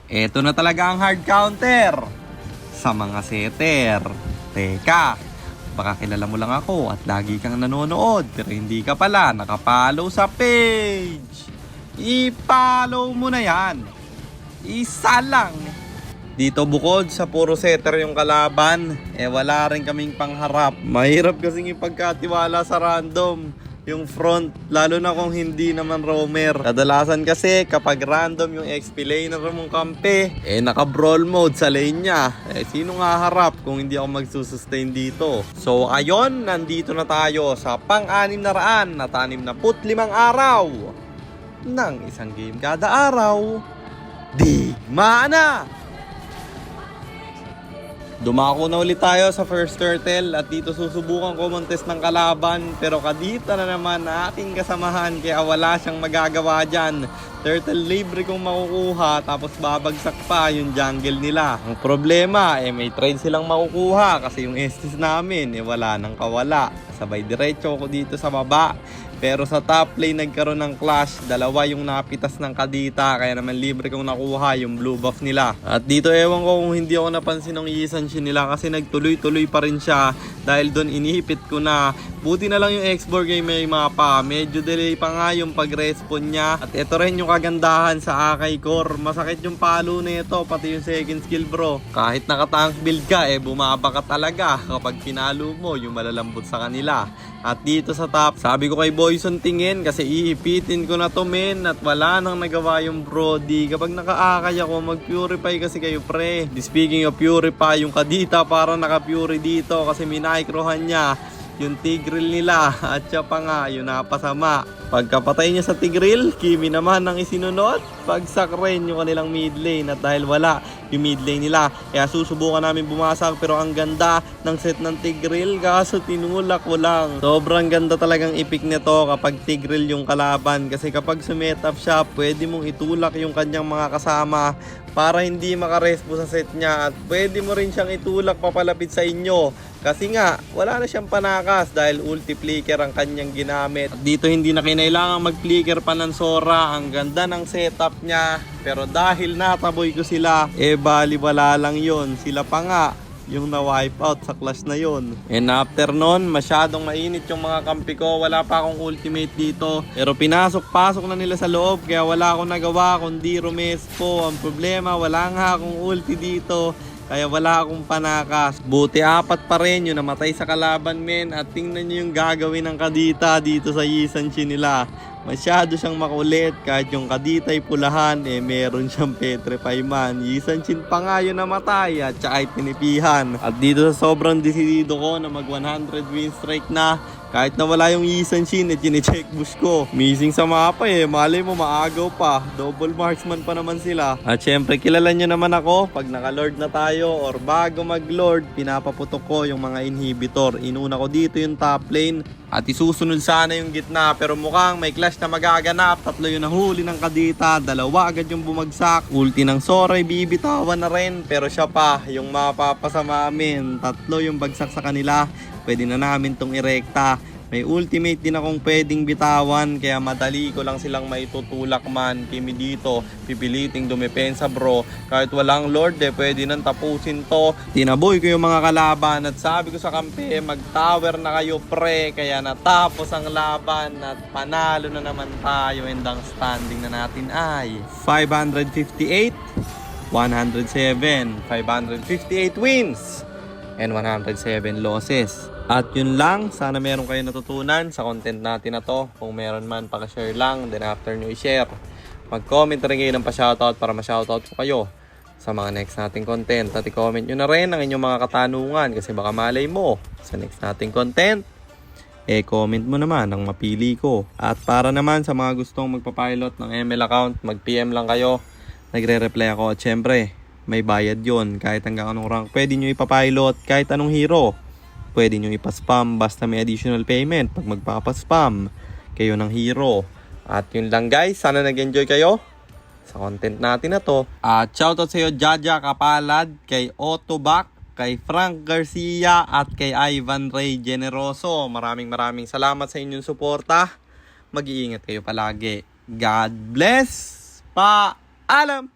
Eto na talaga ang hard counter sa mga setter. Teka, baka kilala mo lang ako at lagi kang nanonood pero hindi ka pala nakapollow sa page. I-follow mo na yan. Isa lang. Dito bukod sa puro setter yung kalaban, wala rin kaming pangharap. Mahirap kasing ipagkatiwala sa random yung front, lalo na kung hindi naman roamer. Kadalasan kasi kapag random yung XP laner mong kampe, naka-brawl mode sa lane niya. Sino nga harap kung hindi ako magsusustain dito? So ayon, nandito na tayo sa pang-665 araw ng isang game kada araw. Digma na! Dumako na ulit tayo sa first turtle at dito susubukan ko montes ng kalaban, pero kadita na naman na ating kasamahan kaya wala siyang magagawa dyan. Turtle libre kong makukuha tapos babagsak pa yung jungle nila. Ang problema may trade silang makukuha kasi yung Estes namin wala nang kawala. Sabay diretso ko dito sa baba. Pero sa top lane nagkaroon ng clash. Dalawa yung napitas ng kadita. Kaya naman libre kong nakuha yung blue buff nila. At dito ewan ko kung hindi ako napansin ng Yisanshin nila. Kasi nagtuloy-tuloy pa rin siya. Dahil doon inihipit ko na. Buti na lang yung X-Borg ay may mapa. Medyo delay pa nga yung pag-respawn niya. At ito rin yung kagandahan sa Akai Core. Masakit yung palo nito. Pati yung second skill bro. Kahit nakatank build ka bumaba ka talaga. Kapag pinalo mo yung malalambot sa kanila. At dito sa top, sabi ko kay Boyson tingin kasi iipitin ko na to men at wala nang nagawa yung Brody. Kapag naka-akay ako, mag-purify kasi kayo pre. Speaking of purify, yung kadita para naka-purify dito kasi minaycrohan niya yung Tigreal nila at siya pa nga yung napasama. Pagkapatay niya sa Tigreal, Kimi naman ang isinunod. Pagsak rin yung kanilang mid lane at dahil wala yung mid lane nila, kaya susubukan namin bumasak pero ang ganda ng set ng Tigreal kaso tinulak ko lang. Sobrang ganda talagang epic nito kapag Tigreal yung kalaban kasi kapag sumetap siya, pwede mong itulak yung kanyang mga kasama para hindi makarespo sa set niya at pwede mo rin siyang itulak papalapit sa inyo. Kasi nga, wala na siyang panakas dahil ulti flicker ang kanyang ginamit. At dito hindi na kinailangan mag-flicker pa ng Sora. Ang ganda ng setup niya. Pero dahil nataboy ko sila, baliwala lang yon. Sila pa nga yung na-wipe out sa clash na yon. And after nun, masyadong mainit yung mga kampi ko. Wala pa akong ultimate dito. Pero pinasok-pasok na nila sa loob. Kaya wala akong nagawa kundi rumespo. Ang problema, wala nga akong ulti dito. Kaya wala akong panakas. Buti 4 pa rin yung namatay sa kalaban men. At tingnan nyo yung gagawin ng kadita dito sa Yisanshin nila. Masyado siyang makulit. Kahit yung kadita ay pulahan, meron siyang petrify man. Yisanshin pa nga yung namatay at siya ay tinipihan. At dito sa sobrang desidido ko na mag 100 win streak na, kahit na wala yung Yisanshin, chine-check bush ko. Missing sa mapa malay mo maagaw pa. Double marksman pa naman sila. At syempre kilala nyo naman ako. Pag naka-lord na tayo or bago mag-lord, pinapaputok ko yung mga inhibitor. Inuna ko dito yung top lane. At isusunod sana yung gitna. Pero mukhang may clash na magaganap. 3 yung nahuli ng kadita. 2 agad yung bumagsak. Ulti ng Sora bibitawan na rin. Pero siya pa yung mapapasama amin. 3 yung bagsak sa kanila. Pwede na namin tong irekta. May ultimate din akong pwedeng bitawan. Kaya madali ko lang silang maitutulak man. Kimi dito, pipiliting dumepensa bro. Kahit walang lord pwede nang tapusin to. Tinaboy ko yung mga kalaban. At sabi ko sa kampe, mag-tower na kayo pre. Kaya natapos ang laban. At panalo na naman tayo. And ang standing na natin ay 558, 107. 558 wins and 107 losses. At yun lang, sana meron kayo natutunan sa content natin na to. Kung meron man, paka-share lang, then after nyo i-share, mag-comment rin kayo ng pa-shoutout para ma-shoutout ko kayo sa mga next nating content. At i-comment nyo na rin ang inyong mga katanungan kasi baka malay mo sa next nating content, comment mo naman ang mapili ko. At para naman sa mga gustong magpapilot ng ML account, mag-PM lang kayo, nagre-reply ako. At syempre, may bayad yon. Kahit hanggang anong rank pwede nyo ipapilot, kahit anong hero pwede nyo ipaspam basta may additional payment pag magpapaspam kayo ng hero. At yun lang guys, sana nag-enjoy kayo sa content natin na to. At shoutout sa iyo Jaja Kapalad, kay Otobak, kay Frank Garcia at kay Ivan Ray Generoso. Maraming salamat sa inyong suporta. Mag-iingat kayo palagi. God bless. Paalam.